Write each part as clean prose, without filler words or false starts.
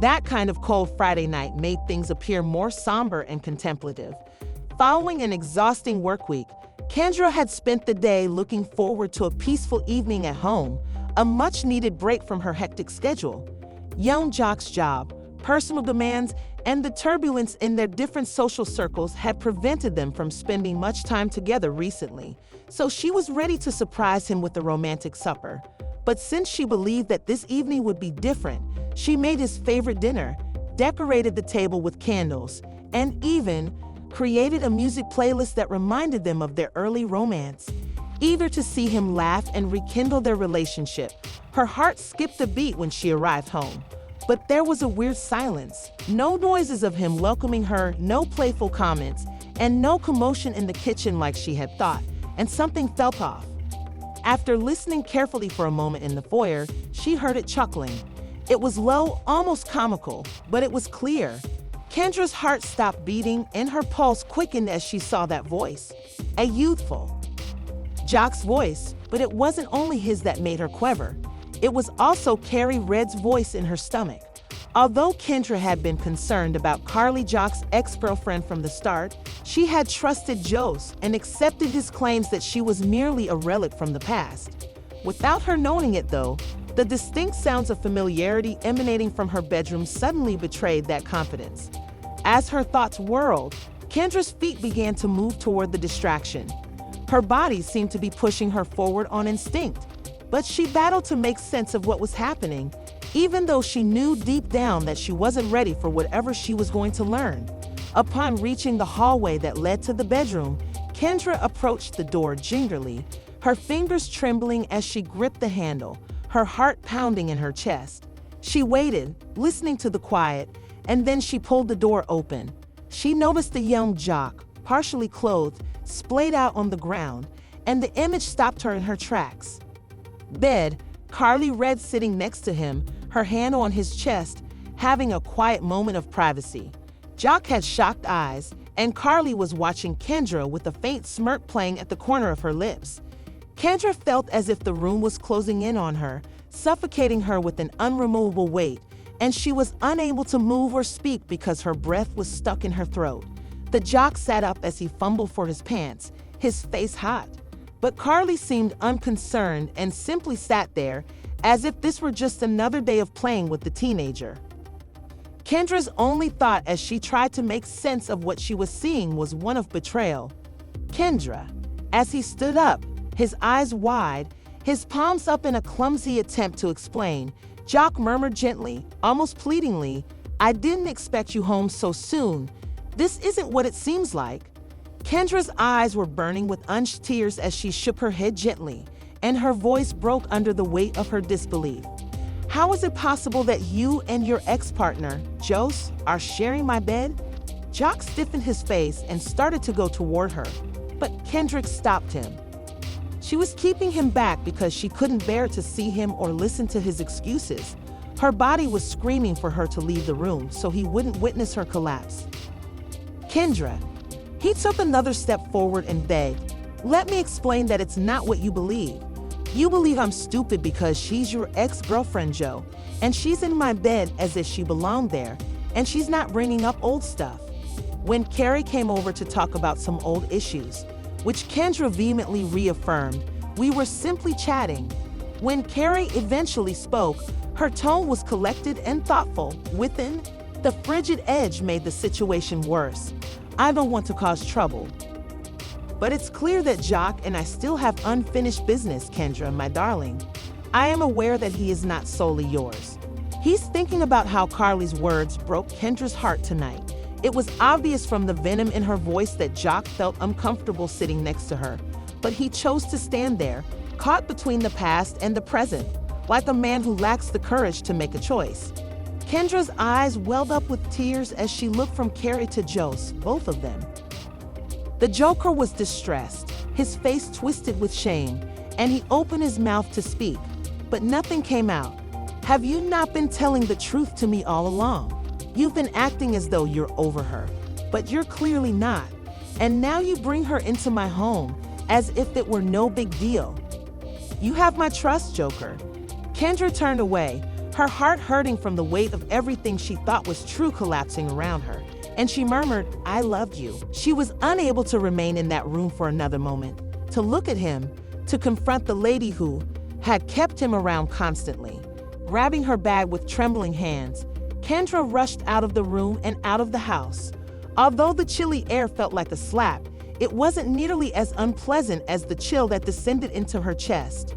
That kind of cold Friday night made things appear more somber and contemplative. Following an exhausting work week, Kendra had spent the day looking forward to a peaceful evening at home, a much-needed break from her hectic schedule. Yung Joc's job, personal demands, and the turbulence in their different social circles had prevented them from spending much time together recently, so she was ready to surprise him with a romantic supper. But since she believed that this evening would be different, she made his favorite dinner, decorated the table with candles, and even created a music playlist that reminded them of their early romance. Eager to see him laugh and rekindle their relationship, her heart skipped a beat when she arrived home. But there was a weird silence. No noises of him welcoming her, no playful comments, and no commotion in the kitchen like she had thought, and something felt off. After listening carefully for a moment in the foyer, she heard it chuckling. It was low, almost comical, but it was clear. Kendra's heart stopped beating and her pulse quickened as she saw that voice. A youthful Joc's voice, but it wasn't only his that made her quiver. It was also Carrie Red's voice in her stomach. Although Kendra had been concerned about Carly Joc's ex-girlfriend from the start, she had trusted Joc and accepted his claims that she was merely a relic from the past. Without her knowing it though, the distinct sounds of familiarity emanating from her bedroom suddenly betrayed that confidence. As her thoughts whirled, Kendra's feet began to move toward the distraction. Her body seemed to be pushing her forward on instinct, but she battled to make sense of what was happening, even though she knew deep down that she wasn't ready for whatever she was going to learn. Upon reaching the hallway that led to the bedroom, Kendra approached the door gingerly, her fingers trembling as she gripped the handle, her heart pounding in her chest. She waited, listening to the quiet, and then she pulled the door open. She noticed the young Joc, partially clothed, splayed out on the ground, and the image stopped her in her tracks. Bed, Carly Red sitting next to him, her hand on his chest, having a quiet moment of privacy. Joc had shocked eyes, and Carly was watching Kendra with a faint smirk playing at the corner of her lips. Kendra felt as if the room was closing in on her, suffocating her with an unremovable weight, and she was unable to move or speak because her breath was stuck in her throat. The Joc sat up as he fumbled for his pants, his face hot. But Carly seemed unconcerned and simply sat there, as if this were just another day of playing with the teenager. Kendra's only thought as she tried to make sense of what she was seeing was one of betrayal. Kendra, as he stood up, his eyes wide, his palms up in a clumsy attempt to explain, Joc murmured gently, almost pleadingly, "I didn't expect you home so soon. This isn't what it seems like." Kendra's eyes were burning with unshed tears as she shook her head gently, and her voice broke under the weight of her disbelief. "How is it possible that you and your ex-partner, Joc, are sharing my bed?" Joc stiffened his face and started to go toward her, but Kendrick stopped him. She was keeping him back because she couldn't bear to see him or listen to his excuses. Her body was screaming for her to leave the room so he wouldn't witness her collapse. "Kendra," he took another step forward and begged, "let me explain that it's not what you believe. You believe I'm stupid because she's your ex-girlfriend, Joe, and she's in my bed as if she belonged there, and she's not bringing up old stuff." When Carrie came over to talk about some old issues, which Kendra vehemently reaffirmed, we were simply chatting. When Carrie eventually spoke, her tone was collected and thoughtful. Within, the frigid edge made the situation worse. "I don't want to cause trouble, but it's clear that Joc and I still have unfinished business, Kendra, my darling. I am aware that he is not solely yours." He's thinking about how Carly's words broke Kendra's heart tonight. It was obvious from the venom in her voice that Joc felt uncomfortable sitting next to her, but he chose to stand there, caught between the past and the present, like a man who lacks the courage to make a choice. Kendra's eyes welled up with tears as she looked from Carrie to Joc, both of them. The Joker was distressed, his face twisted with shame, and he opened his mouth to speak, but nothing came out. "Have you not been telling the truth to me all along? You've been acting as though you're over her, but you're clearly not. And now you bring her into my home as if it were no big deal. You have my trust, Joker." Kendra turned away, her heart hurting from the weight of everything she thought was true collapsing around her. And she murmured, "I loved you." She was unable to remain in that room for another moment, to look at him, to confront the lady who had kept him around constantly. Grabbing her bag with trembling hands, Kendra rushed out of the room and out of the house. Although the chilly air felt like a slap, it wasn't nearly as unpleasant as the chill that descended into her chest.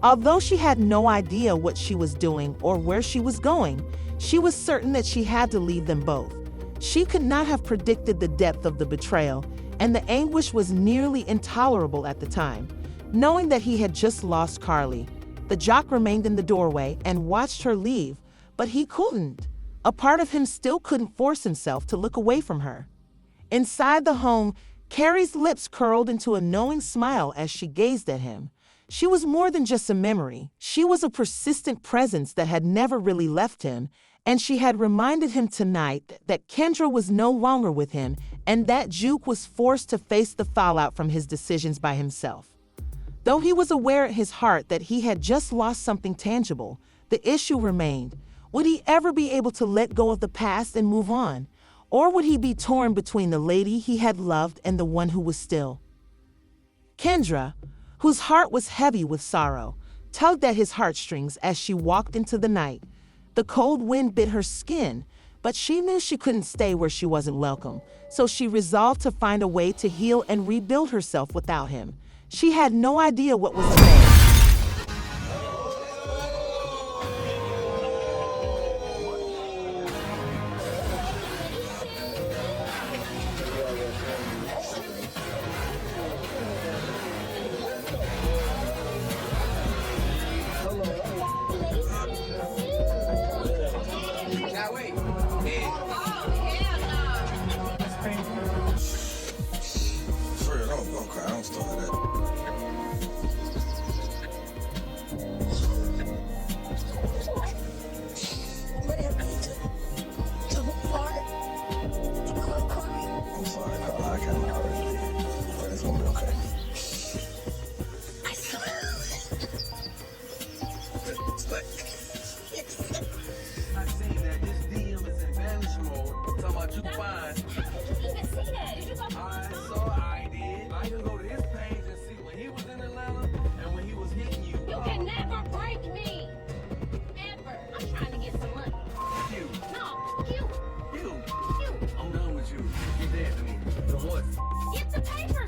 Although she had no idea what she was doing or where she was going, she was certain that she had to leave them both. She could not have predicted the depth of the betrayal, and the anguish was nearly intolerable at the time. Knowing that he had just lost Carly, the jock remained in the doorway and watched her leave, but he couldn't. A part of him still couldn't force himself to look away from her. Inside the home, Carrie's lips curled into a knowing smile as she gazed at him. She was more than just a memory. She was a persistent presence that had never really left him, and she had reminded him tonight that Kendra was no longer with him and that Juke was forced to face the fallout from his decisions by himself. Though he was aware at his heart that he had just lost something tangible, the issue remained. Would he ever be able to let go of the past and move on? Or would he be torn between the lady he had loved and the one who was still? Kendra, whose heart was heavy with sorrow, tugged at his heartstrings as she walked into the night. The cold wind bit her skin, but she knew she couldn't stay where she wasn't welcome, so she resolved to find a way to heal and rebuild herself without him. She had no idea what was next. Get the paper!